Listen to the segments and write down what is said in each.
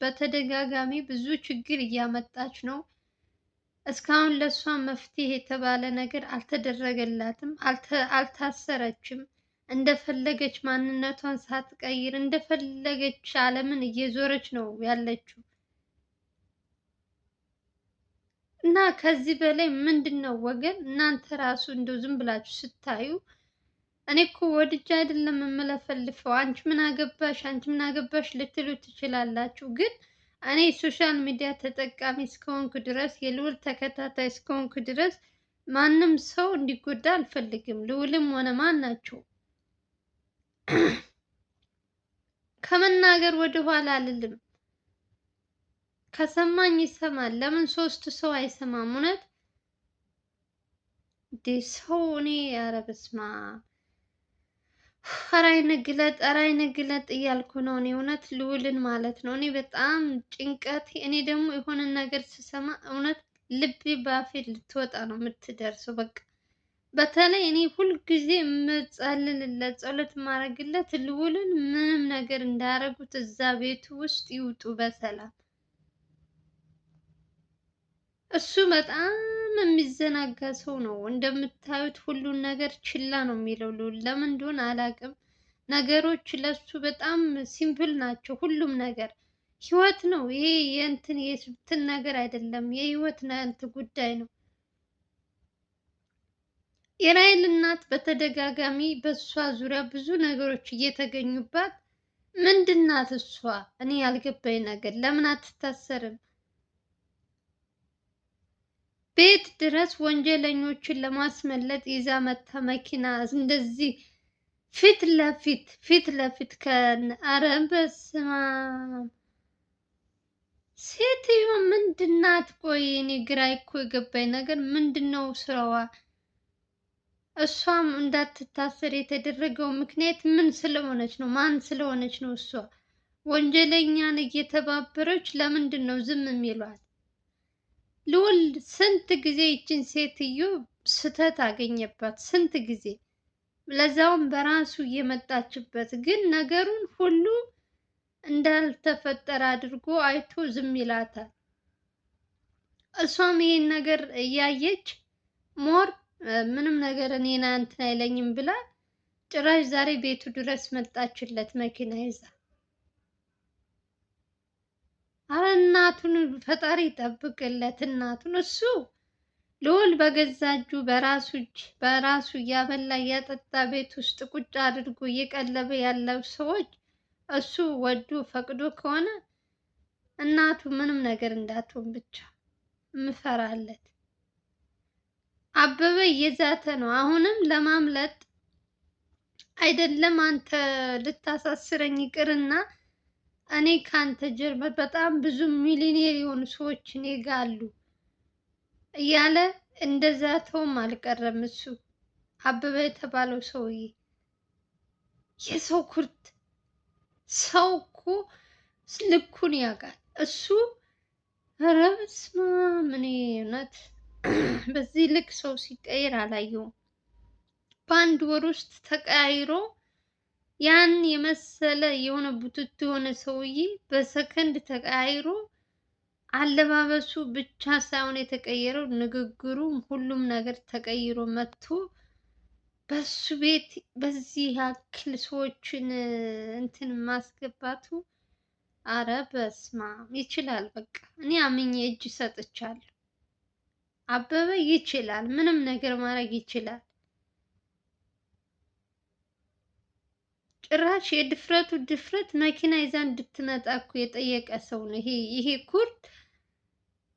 በተደጋጋሚ ብዙ ችግር እያመጣች ነው። እስካሁን ለሷ መፍትሄ የተባለ ነገር አልተደረገላትም፣ አልታሰረችም። እንደፈለገች ማንነቷን ሳትቀይር እንደፈለገች ዓለምን እየዞረች ነው ያለችው። እና ከዚህ በላይ ምንድን ነው ወገን? እናንተ ራሱ እንደው ዝም ብላችሁ ስታዩ እኔ እኮ ወድጄ አይደለም የምለፈልፈው፣ አንቺ ምን አገባሽ፣ አንቺ ምን አገባሽ ልትሉ ትችላላችሁ። ግን እኔ ሶሻል ሚዲያ ተጠቃሚ እስከሆንኩ ድረስ የልዑል ተከታታይ እስከሆንኩ ድረስ ማንም ሰው እንዲጎዳ አልፈልግም። ልዑልም ሆነ ማን ናቸው። ከመናገር ወደ ኋላ አልልም። ከሰማኝ ይሰማል። ለምን ሶስት ሰው አይሰማም? እውነት ሰው እኔ ኧረ በስመ አብ ኧረ አይነ ግለጥ ኧረ አይነ ግለጥ እያልኩ ነው እኔ እውነት ልዑልን ማለት ነው። እኔ በጣም ጭንቀት እኔ ደግሞ የሆነ ነገር ስሰማ እውነት ልቤ በአፌ ልትወጣ ነው የምትደርሰው። በቃ በተለይ እኔ ሁልጊዜ የምጸልልለት ጸሎት የማደርግለት ልዑልን ምንም ነገር እንዳያደርጉት እዛ ቤቱ ውስጥ ይውጡ በሰላም። እሱ በጣም የሚዘናጋ ሰው ነው። እንደምታዩት ሁሉን ነገር ችላ ነው የሚለው ልዑል። ለምን እንደሆነ አላውቅም። ነገሮች ለሱ በጣም ሲምፕል ናቸው። ሁሉም ነገር ህይወት ነው። ይሄ የእንትን ነገር አይደለም። የህይወት እንትን ጉዳይ ነው። የራሔል እናት በተደጋጋሚ በእሷ ዙሪያ ብዙ ነገሮች እየተገኙባት ምንድን ናት እሷ? እኔ ያልገባኝ ነገር ለምን አትታሰርም? ቤት ድረስ ወንጀለኞችን ለማስመለጥ ይዛ መታ መኪና እንደዚህ ፊት ለፊት ኧረ በስመ አብ ሴትዮ ምንድን ናት? ቆይ እኔ ግራ እኮ የገባኝ ነገር ምንድን ነው ስራዋ? እሷም እንዳትታሰር የተደረገው ምክንያት ምን ስለሆነች ነው? ማን ስለሆነች ነው? እሷ ወንጀለኛን እየተባበረች ለምንድን ነው ዝም የሚሏት? ልዑል ስንት ጊዜ ይችን ሴትዮ ስተት አገኘባት፣ ስንት ጊዜ ለዛውም በራሱ እየመጣችበት፣ ግን ነገሩን ሁሉ እንዳልተፈጠረ አድርጎ አይቶ ዝም ይላታል። እሷም ይሄን ነገር እያየች ሞር ምንም ነገር እኔን እንትን አይለኝም ብላ ጭራሽ ዛሬ ቤቱ ድረስ መጣችለት መኪና ይዛ። አረ እናቱን ፈጣሪ ይጠብቅለት እናቱን። እሱ ልዑል በገዛ እጁ በራሱ እያበላ እያጠጣ ቤት ውስጥ ቁጭ አድርጎ እየቀለበ ያለው ሰዎች እሱ ወዶ ፈቅዶ ከሆነ እናቱ ምንም ነገር እንዳትሆን ብቻ ምፈራለት። አበበ እየዛተ ነው አሁንም ለማምለጥ። አይደለም አንተ ልታሳስረኝ ይቅርና እኔ ካንተ ጀርባ በጣም ብዙ ሚሊዮኔር የሆኑ ሰዎች እኔ ጋ አሉ እያለ እንደዛተውም አልቀረም። እሱ አበበ የተባለው ሰውዬ የሰው ኩርት ሰው እኮ ልኩን ያውቃል እሱ። ኧረ በስመ አብ እኔ እውነት በዚህ ልክ ሰው ሲቀይር አላየውም። በአንድ ወር ውስጥ ተቀያይሮ ያን የመሰለ የሆነ ቡትቱ የሆነ ሰውዬ በሰከንድ ተቀያይሮ አለባበሱ ብቻ ሳይሆን የተቀየረው ንግግሩም ሁሉም ነገር ተቀይሮ መጥቶ በሱ ቤት በዚህ ያክል ሰዎችን እንትን ማስገባቱ አረ በስመ አብ ይችላል። በቃ እኔ አምኜ እጅ ሰጥቻለሁ። አበበ ይችላል፣ ምንም ነገር ማድረግ ይችላል። ጭራሽ የድፍረቱ ድፍረት መኪና ይዛ እንድትመጣ እኮ የጠየቀ ሰው ነው ይሄ ኩርት።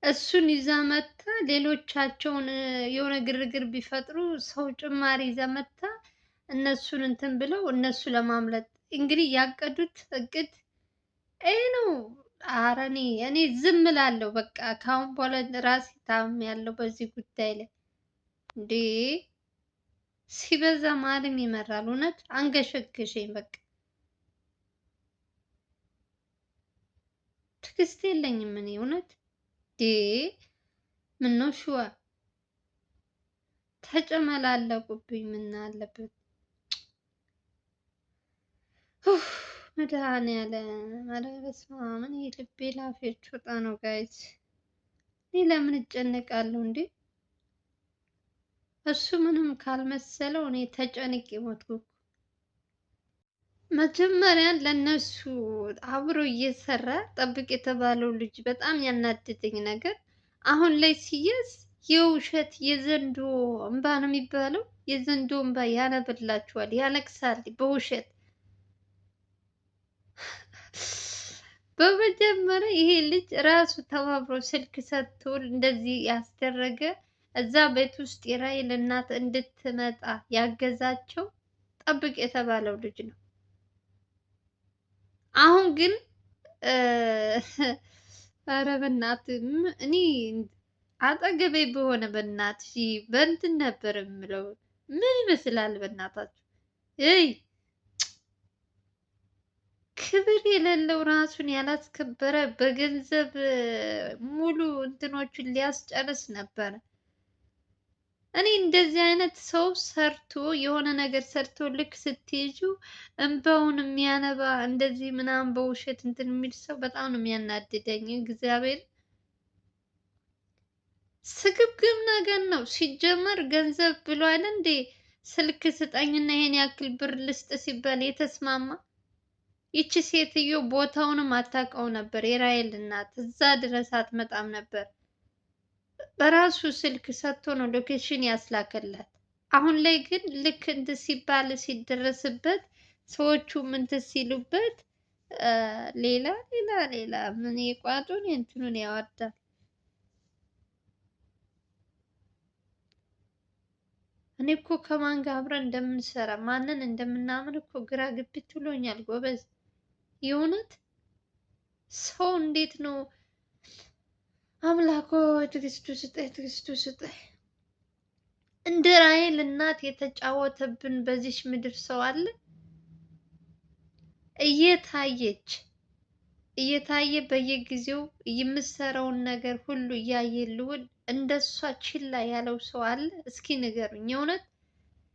እሱን ይዛ መታ ሌሎቻቸውን የሆነ ግርግር ቢፈጥሩ ሰው ጭማሪ ይዛ መታ እነሱን እንትን ብለው እነሱ ለማምለጥ እንግዲህ ያቀዱት እቅድ ይሄ ነው። ኧረ እኔ ዝም እላለሁ በቃ ከአሁን በኋላ ራሴ ታም ያለው በዚህ ጉዳይ ላይ እንዴ ሲበዛ ማለም ይመራል። እውነት አንገሸገሸኝ። በቃ ትዕግስት የለኝም እኔ እውነት ምነው ሸዋ ተጨመላለቁብኝ። ምን አለበት መድኃኒዓለም ኧረ በስመ አብ! እኔ ልቤ ላፌች ወጣ ነው ጋይዝ። እኔ ለምን እጨነቃለሁ እንዴ? እሱ ምንም ካልመሰለው እኔ ተጨንቄ ሞትኩ እኮ። መጀመሪያ ለነሱ አብሮ እየሰራ ጠብቅ የተባለው ልጅ በጣም ያናደደኝ ነገር አሁን ላይ ሲያዝ የውሸት የዘንዶ እንባ ነው የሚባለው። የዘንዶ እንባ ያነብላችኋል፣ ያለቅሳል በውሸት። በመጀመሪያ ይሄ ልጅ ራሱ ተባብሮ ስልክ ሰጥቶ እንደዚህ ያስደረገ እዛ ቤት ውስጥ የራሔል እናት እንድትመጣ ያገዛቸው ጠብቅ የተባለው ልጅ ነው። አሁን ግን ኧረ በእናትህ እኔ አጠገቤ በሆነ በእናትሽ በእንትን ነበር የምለው። ምን ይመስላል በእናታችሁ? እይ ክብር የሌለው ራሱን ያላስከበረ በገንዘብ ሙሉ እንትኖቹን ሊያስጨርስ ነበር። እኔ እንደዚህ አይነት ሰው ሰርቶ የሆነ ነገር ሰርቶ ልክ ስትይዙ እንባውን የሚያነባ እንደዚህ ምናምን በውሸት እንትን የሚል ሰው በጣም ነው የሚያናድደኝ። እግዚአብሔር ስግብግብ ነገር ነው። ሲጀመር ገንዘብ ብሎ አይደል እንዴ ስልክ ስጠኝና ይሄን ያክል ብር ልስጥ ሲባል የተስማማ። ይቺ ሴትዮ ቦታውንም አታውቀው ነበር። የራሔል እናት እዛ ድረስ አትመጣም ነበር። በራሱ ስልክ ሰጥቶ ነው ሎኬሽን ያስላከላት። አሁን ላይ ግን ልክ እንትን ሲባል ሲደረስበት ሰዎቹ እንትን ሲሉበት ሌላ ሌላ ሌላ ምን የቋጡን እንትኑን ያወርዳል። እኔ እኮ ከማን ጋር አብረን እንደምንሰራ ማንን እንደምናምን እኮ ግራ ግብት ብሎኛል ጎበዝ። የእውነት ሰው እንዴት ነው? አምላኮ ትዕግስቱ ስጠኝ፣ ትዕግስቱ ስጠኝ። እንደ ራሔል እናት የተጫወተብን በዚች ምድር ሰው አለ? እየታየ በየጊዜው የምሰራውን ነገር ሁሉ እያየ ልውል እንደሷ ችላ ያለው ሰው አለ? እስኪ ንገሩኝ። የእውነት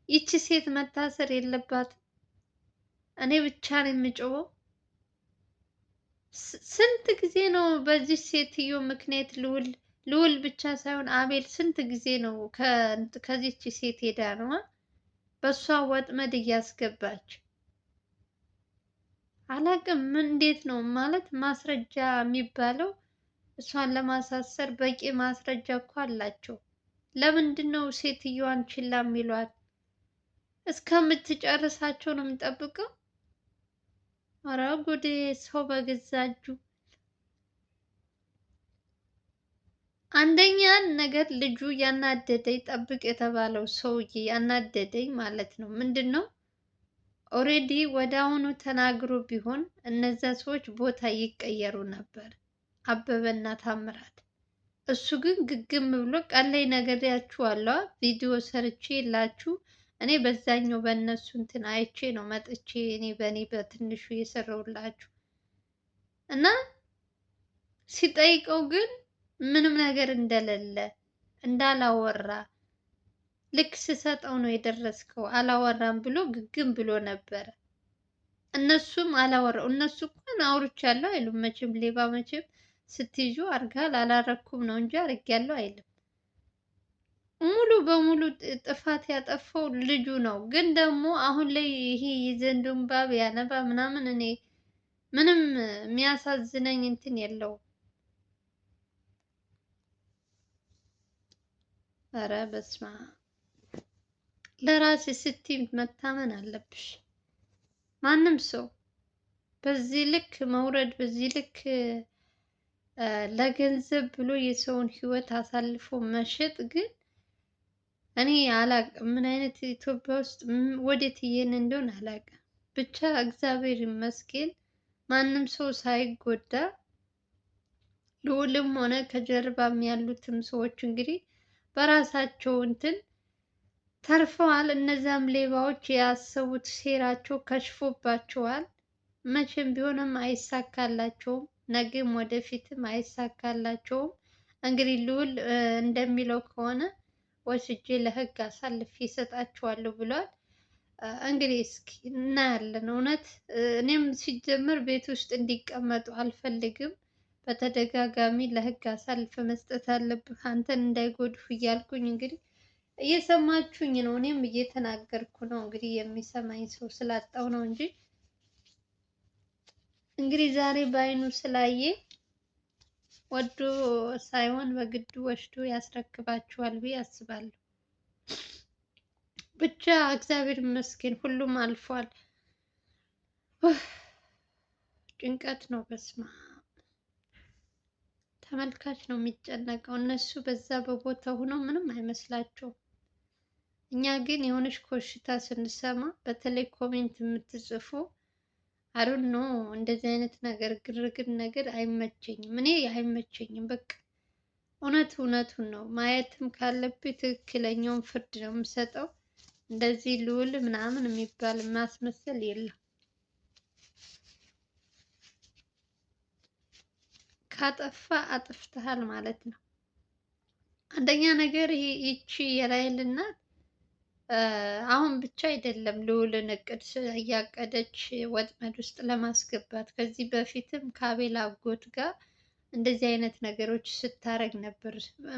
ይቺ ሴት መታሰር የለባትም? እኔ ብቻ ነው የምጮኸው። ስንት ጊዜ ነው በዚህ ሴትዮ ምክንያት ልውል ብቻ ሳይሆን አቤል ስንት ጊዜ ነው ከዚች ሴት ሄዳ ነው በእሷ ወጥመድ እያስገባች። አላቅም እንዴት ነው ማለት ማስረጃ የሚባለው እሷን ለማሳሰር በቂ ማስረጃ እኮ አላቸው። ለምንድን ነው ሴትዮዋን ችላ የሚሏት? እስከምትጨርሳቸው ነው የምንጠብቀው? ኧረ ጉዴ! ሰው በገዛ እጁ። አንደኛ ነገር ልጁ ያናደደኝ ጠብቅ የተባለው ሰውዬ ያናደደኝ ማለት ነው ምንድን ነው ኦሬዲ ወደ አሁኑ ተናግሮ ቢሆን እነዛ ሰዎች ቦታ ይቀየሩ ነበር፣ አበበና ታምራት። እሱ ግን ግግም ብሎ ቀን ላይ ነግሬያችኋለሁ፣ ቪዲዮ ሰርቼ የላችሁ እኔ በዛኛው በእነሱ እንትን አይቼ ነው መጥቼ እኔ በእኔ በትንሹ የሰራሁላችሁ እና ሲጠይቀው ግን ምንም ነገር እንደሌለ እንዳላወራ ልክ ስሰጠው ነው የደረስከው አላወራም ብሎ ግግም ብሎ ነበረ። እነሱም አላወራው እነሱ እንኳን አውርቻለሁ አይሉም መቼም። ሌባ መቼም ስትይዙ አርጋል አላረኩም ነው እንጂ አርጌያለሁ አይልም። ሙሉ በሙሉ ጥፋት ያጠፋው ልጁ ነው። ግን ደግሞ አሁን ላይ ይሄ የዘንዶ እንባ ያነባ ምናምን እኔ ምንም የሚያሳዝነኝ እንትን የለውም። ኧረ በስመ አብ! ለራስሽ ስትይ መታመን አለብሽ። ማንም ሰው በዚህ ልክ መውረድ፣ በዚህ ልክ ለገንዘብ ብሎ የሰውን ሕይወት አሳልፎ መሸጥ ግን እኔ አላቅም። ምን አይነት ኢትዮጵያ ውስጥ ወዴት እየሄድን እንደሆነ አላቅም። ብቻ እግዚአብሔር ይመስገን ማንም ሰው ሳይጎዳ ልዑልም ሆነ ከጀርባም ያሉትም ሰዎች እንግዲህ በራሳቸው እንትን ተርፈዋል። እነዛም ሌባዎች ያሰቡት ሴራቸው ከሽፎባቸዋል። መቼም ቢሆንም አይሳካላቸውም። ነገም ወደፊትም አይሳካላቸውም። እንግዲህ ልዑል እንደሚለው ከሆነ ወስጄ ለሕግ አሳልፌ እሰጣቸዋለሁ ብሏል። እንግዲህ እስኪ እናያለን። እውነት እኔም ሲጀመር ቤት ውስጥ እንዲቀመጡ አልፈልግም። በተደጋጋሚ ለህግ አሳልፈ መስጠት አለብህ አንተን እንዳይጎዱህ እያልኩኝ እንግዲህ እየሰማችሁኝ ነው። እኔም እየተናገርኩ ነው። እንግዲህ የሚሰማኝ ሰው ስላጣው ነው እንጂ እንግዲህ ዛሬ በአይኑ ስላየ ወዶ ሳይሆን በግድ ወስዶ ያስረክባችኋል ብዬ አስባለሁ። ብቻ እግዚአብሔር ይመስገን ሁሉም አልፏል። ጭንቀት ነው። በስማ ተመልካች ነው የሚጨነቀው። እነሱ በዛ በቦታ ሆነው ምንም አይመስላቸውም። እኛ ግን የሆነች ኮሽታ ስንሰማ በተለይ ኮሜንት የምትጽፉ አሩን ነው እንደዚህ አይነት ነገር ግርግር ነገር አይመቸኝም። እኔ አይመቸኝም። በቃ እውነቱን ነው ማየትም ካለብኝ ትክክለኛውን ፍርድ ነው የምሰጠው። እንደዚህ ልዑል ምናምን የሚባል ማስመሰል የለም። ካጠፋ አጥፍተሃል ማለት ነው። አንደኛ ነገር ይቺ የራሔል እናት አሁን ብቻ አይደለም ልዑልን እቅድ እያቀደች ወጥመድ ውስጥ ለማስገባት ከዚህ በፊትም ከአቤል አጎት ጋር እንደዚህ አይነት ነገሮች ስታረግ ነበር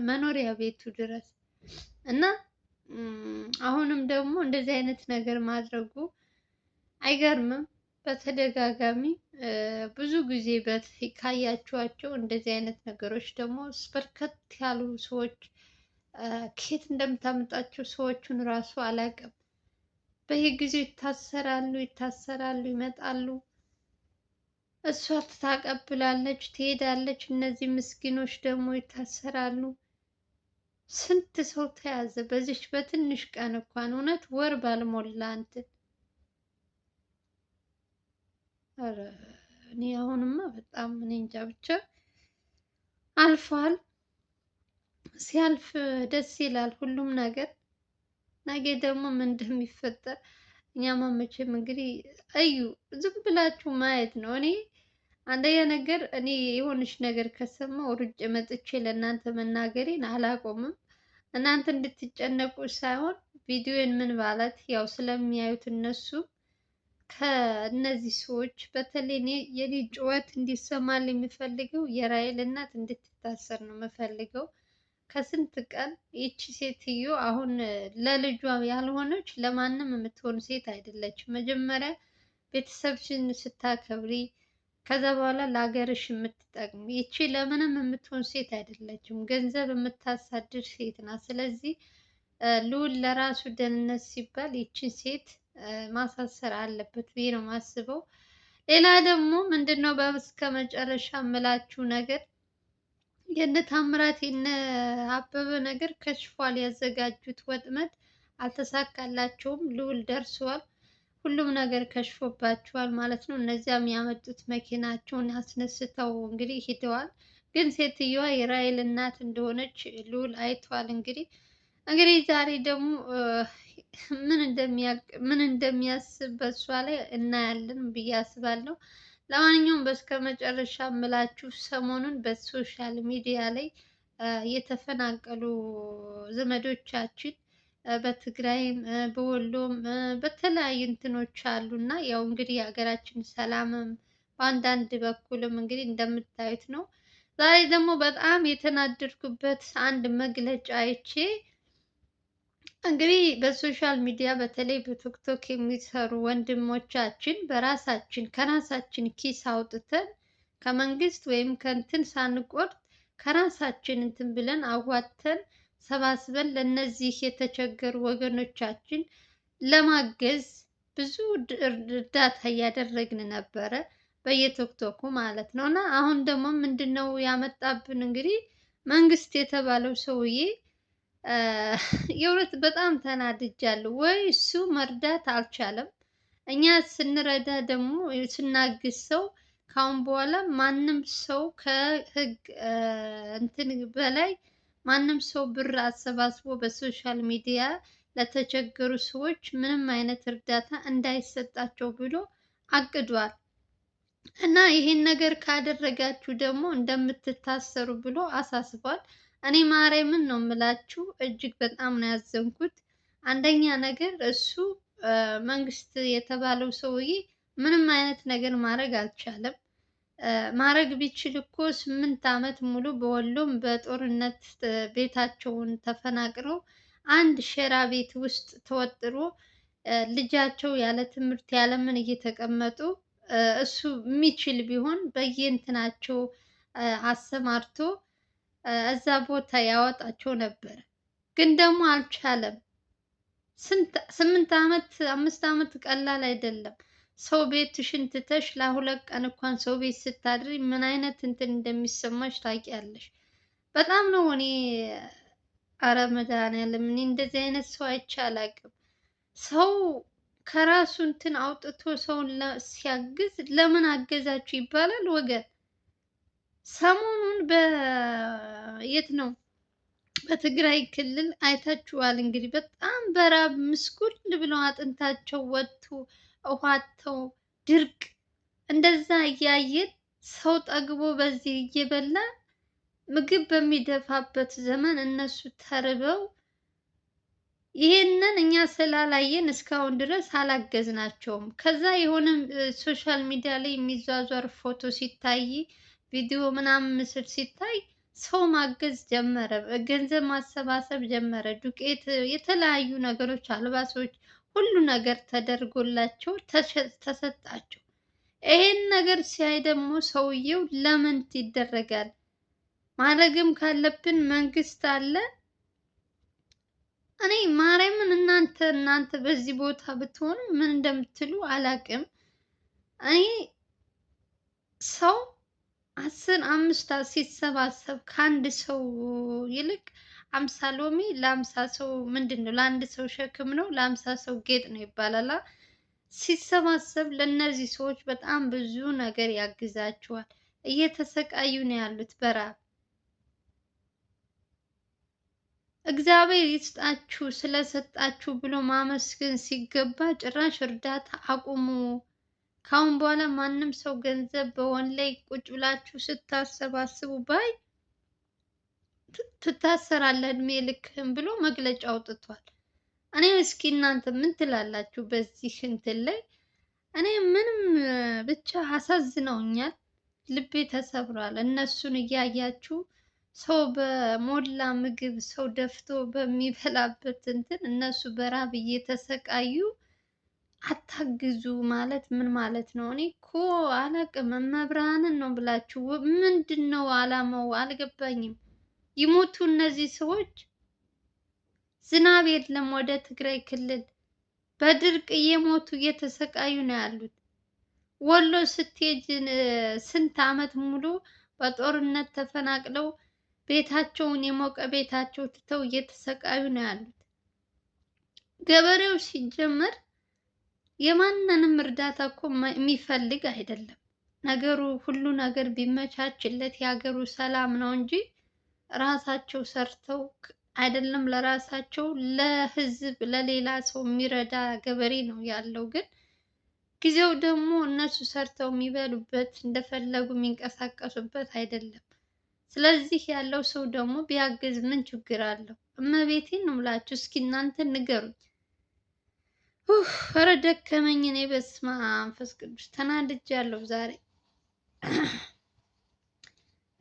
መኖሪያ ቤቱ ድረስ እና አሁንም ደግሞ እንደዚህ አይነት ነገር ማድረጉ አይገርምም። በተደጋጋሚ ብዙ ጊዜ ካያችኋቸው እንደዚህ አይነት ነገሮች ደግሞ በርከት ያሉ ሰዎች ከየት እንደምታመጣቸው ሰዎቹን ራሱ አላውቅም። በየጊዜው ይታሰራሉ፣ ይመጣሉ። እሷ ታቀብላለች፣ ትሄዳለች። እነዚህ ምስኪኖች ደግሞ ይታሰራሉ። ስንት ሰው ተያዘ በዚች በትንሽ ቀን እንኳን እውነት ወር ባልሞላ እንትን። ኧረ እኔ አሁንማ በጣም እኔ እንጃ ብቻ አልፏል። ሲያልፍ ደስ ይላል ሁሉም ነገር። ነገ ደግሞ ምን እንደሚፈጠር እኛማ መቼም እንግዲህ እዩ ዝም ብላችሁ ማየት ነው። እኔ አንደኛ ነገር እኔ የሆነች ነገር ከሰማሁ ሩጬ መጥቼ ለእናንተ መናገሬን አላቆምም። እናንተ እንድትጨነቁ ሳይሆን ቪዲዮን ምን ማለት ያው ስለሚያዩት እነሱ ከእነዚህ ሰዎች በተለይ እኔ የኔ ጩኸት እንዲሰማል የሚፈልገው የራሔል እናት እንድትታሰር ነው የምፈልገው። ከስንት ቀን ይቺ ሴትዮ አሁን ለልጇ ያልሆነች ለማንም የምትሆን ሴት አይደለችም። መጀመሪያ ቤተሰብሽን ስታከብሪ ከዛ በኋላ ለሀገርሽ የምትጠቅም ይቺ ለምንም የምትሆን ሴት አይደለችም። ገንዘብ የምታሳድር ሴት ናት። ስለዚህ ልዑል ለራሱ ደህንነት ሲባል ይቺን ሴት ማሳሰር አለበት ብዬ ነው የማስበው። ሌላ ደግሞ ምንድነው በስከ መጨረሻ የምላችሁ ነገር የነ ታምራት የነ አበበ ነገር ከሽፏል። ያዘጋጁት ወጥመድ አልተሳካላቸውም። ልዑል ደርሰዋል። ሁሉም ነገር ከሽፎባቸዋል ማለት ነው። እነዚያም ያመጡት መኪናቸውን አስነስተው እንግዲህ ሂደዋል። ግን ሴትዮዋ የራሔል እናት እንደሆነች ልዑል አይቷል። እንግዲህ ዛሬ ደግሞ ምን እንደሚያስብ በሷ ላይ እናያለን ብዬ አስባለሁ። ለማንኛውም በስከ መጨረሻ የምላችሁ ሰሞኑን በሶሻል ሚዲያ ላይ የተፈናቀሉ ዘመዶቻችን በትግራይም በወሎም በተለያዩ እንትኖች አሉ እና ያው እንግዲህ የሀገራችን ሰላምም በአንዳንድ በኩልም እንግዲህ እንደምታዩት ነው። ዛሬ ደግሞ በጣም የተናደድኩበት አንድ መግለጫ አይቼ እንግዲህ በሶሻል ሚዲያ በተለይ በቲክቶክ የሚሰሩ ወንድሞቻችን በራሳችን ከራሳችን ኪስ አውጥተን ከመንግስት ወይም ከእንትን ሳንቆርጥ ከራሳችን እንትን ብለን አዋተን ሰባስበን ለነዚህ የተቸገሩ ወገኖቻችን ለማገዝ ብዙ እርዳታ እያደረግን ነበረ በየቲክቶኩ ማለት ነው። እና አሁን ደግሞ ምንድነው ያመጣብን እንግዲህ መንግስት የተባለው ሰውዬ የእውነት በጣም ተናድጃለሁ። ወይ እሱ መርዳት አልቻለም። እኛ ስንረዳ ደግሞ ስናግዝ ሰው ካሁን በኋላ ማንም ሰው ከህግ እንትን በላይ ማንም ሰው ብር አሰባስቦ በሶሻል ሚዲያ ለተቸገሩ ሰዎች ምንም አይነት እርዳታ እንዳይሰጣቸው ብሎ አቅዷል። እና ይሄን ነገር ካደረጋችሁ ደግሞ እንደምትታሰሩ ብሎ አሳስቧል። እኔ ማርያምን ነው የምላችሁ እጅግ በጣም ነው ያዘንኩት። አንደኛ ነገር እሱ መንግስት የተባለው ሰውዬ ምንም አይነት ነገር ማድረግ አልቻለም። ማድረግ ቢችል እኮ 8 ዓመት ሙሉ በወሎም በጦርነት ቤታቸውን ተፈናቅለው አንድ ሸራ ቤት ውስጥ ተወጥሮ ልጃቸው ያለ ትምህርት ያለ ምን እየተቀመጡ እሱ የሚችል ቢሆን በየእንትናቸው አሰማርቶ እዛ ቦታ ያወጣቸው ነበር። ግን ደግሞ አልቻለም። 8 ዓመት 5 ዓመት ቀላል አይደለም። ሰው ቤትሽን ትተሽ ለ2 ቀን እንኳን ሰው ቤት ስታድሪ ምን አይነት እንትን እንደሚሰማሽ ታውቂያለሽ? በጣም ነው እኔ አረ መድኃኒዓለም እኔ እንደዚህ አይነት ሰው አይቼ አላውቅም። ሰው ከራሱ እንትን አውጥቶ ሰውን ሲያግዝ ለምን አገዛችሁ ይባላል ወገን። ሰሞኑን በየት ነው በትግራይ ክልል አይታችኋል እንግዲህ በጣም በራብ ምስጉል ብለው አጥንታቸው ወጥቶ ውሃተው ድርቅ እንደዛ እያየን ሰው ጠግቦ በዚህ እየበላ ምግብ በሚደፋበት ዘመን እነሱ ተርበው ይሄንን እኛ ስላላየን እስካሁን ድረስ አላገዝናቸውም። ከዛ የሆነ ሶሻል ሚዲያ ላይ የሚዟዟር ፎቶ ሲታይ ቪዲዮ ምናምን ምስል ሲታይ ሰው ማገዝ ጀመረ፣ ገንዘብ ማሰባሰብ ጀመረ፣ ዱቄት፣ የተለያዩ ነገሮች፣ አልባሶች፣ ሁሉ ነገር ተደርጎላቸው ተሰጣቸው። ይሄን ነገር ሲያይ ደግሞ ሰውየው ለምን ይደረጋል? ማድረግም ካለብን መንግስት አለ። እኔ ማርያምን እናንተ በዚህ ቦታ ብትሆኑ ምን እንደምትሉ አላቅም። እኔ ሰው 5 ሲሰባሰብ ከአንድ ሰው ይልቅ 50 ሎሚ ለ50 ሰው ምንድን ነው? ለአንድ ሰው ሸክም ነው፣ ለ50 ሰው ጌጥ ነው ይባላል። ሲሰባሰብ ለእነዚህ ሰዎች በጣም ብዙ ነገር ያግዛቸዋል። እየተሰቃዩ ነው ያሉት በረሃብ። እግዚአብሔር ይስጣችሁ ስለሰጣችሁ ብሎ ማመስገን ሲገባ ጭራሽ እርዳታ አቁሙ። ካሁን በኋላ ማንም ሰው ገንዘብ በኦንላይ ቁጭ ብላችሁ ስታሰባስቡ ባይ ትታሰራለህ እድሜ ልክህን ብሎ መግለጫ አውጥቷል። እኔ እስኪ እናንተ ምን ትላላችሁ በዚህ እንትን ላይ? እኔ ምንም ብቻ አሳዝነውኛል፣ ልቤ ተሰብሯል። እነሱን እያያችሁ ሰው በሞላ ምግብ ሰው ደፍቶ በሚበላበት እንትን እነሱ በራብ እየተሰቃዩ አታግዙ ማለት ምን ማለት ነው? እኔ እኮ አላቅም። መብርሃንን ነው ብላችሁ ምንድን ነው አላማው? አልገባኝም። ይሞቱ እነዚህ ሰዎች። ዝናብ የለም ወደ ትግራይ ክልል በድርቅ እየሞቱ እየተሰቃዩ ነው ያሉት። ወሎ ስትሄጂ ስንት ዓመት ሙሉ በጦርነት ተፈናቅለው ቤታቸውን የሞቀ ቤታቸው ትተው እየተሰቃዩ ነው ያሉት። ገበሬው ሲጀመር የማንንም እርዳታ እኮ የሚፈልግ አይደለም። ነገሩ ሁሉ ነገር ቢመቻችለት የሀገሩ ሰላም ነው እንጂ ራሳቸው ሰርተው አይደለም ለራሳቸው ለህዝብ ለሌላ ሰው የሚረዳ ገበሬ ነው ያለው። ግን ጊዜው ደግሞ እነሱ ሰርተው የሚበሉበት እንደፈለጉ የሚንቀሳቀሱበት አይደለም። ስለዚህ ያለው ሰው ደግሞ ቢያግዝ ምን ችግር አለው? እመቤቴን ነው የምላችሁ። እስኪ እናንተ ንገሩኝ። ኧረ ደከመኝ እኔ። በስመ አብ መንፈስ ቅዱስ ተናድጃለሁ ዛሬ።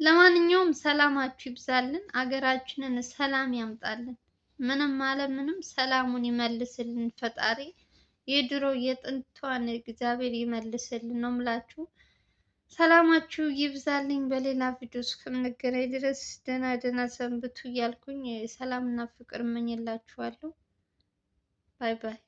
ለማንኛውም ሰላማችሁ ይብዛልን፣ አገራችንን ሰላም ያምጣልን። ምንም አለ ምንም ሰላሙን ይመልስልን ፈጣሪ። የድሮ የጥንቷን እግዚአብሔር ይመልስልን ነው የምላችሁ። ሰላማችሁ ይብዛልኝ። በሌላ ቪዲዮ እስከምንገናኝ ድረስ ደህና ደህና ሰንብቱ እያልኩኝ ሰላምና ፍቅር እመኝላችኋለሁ። ባይ ባይ።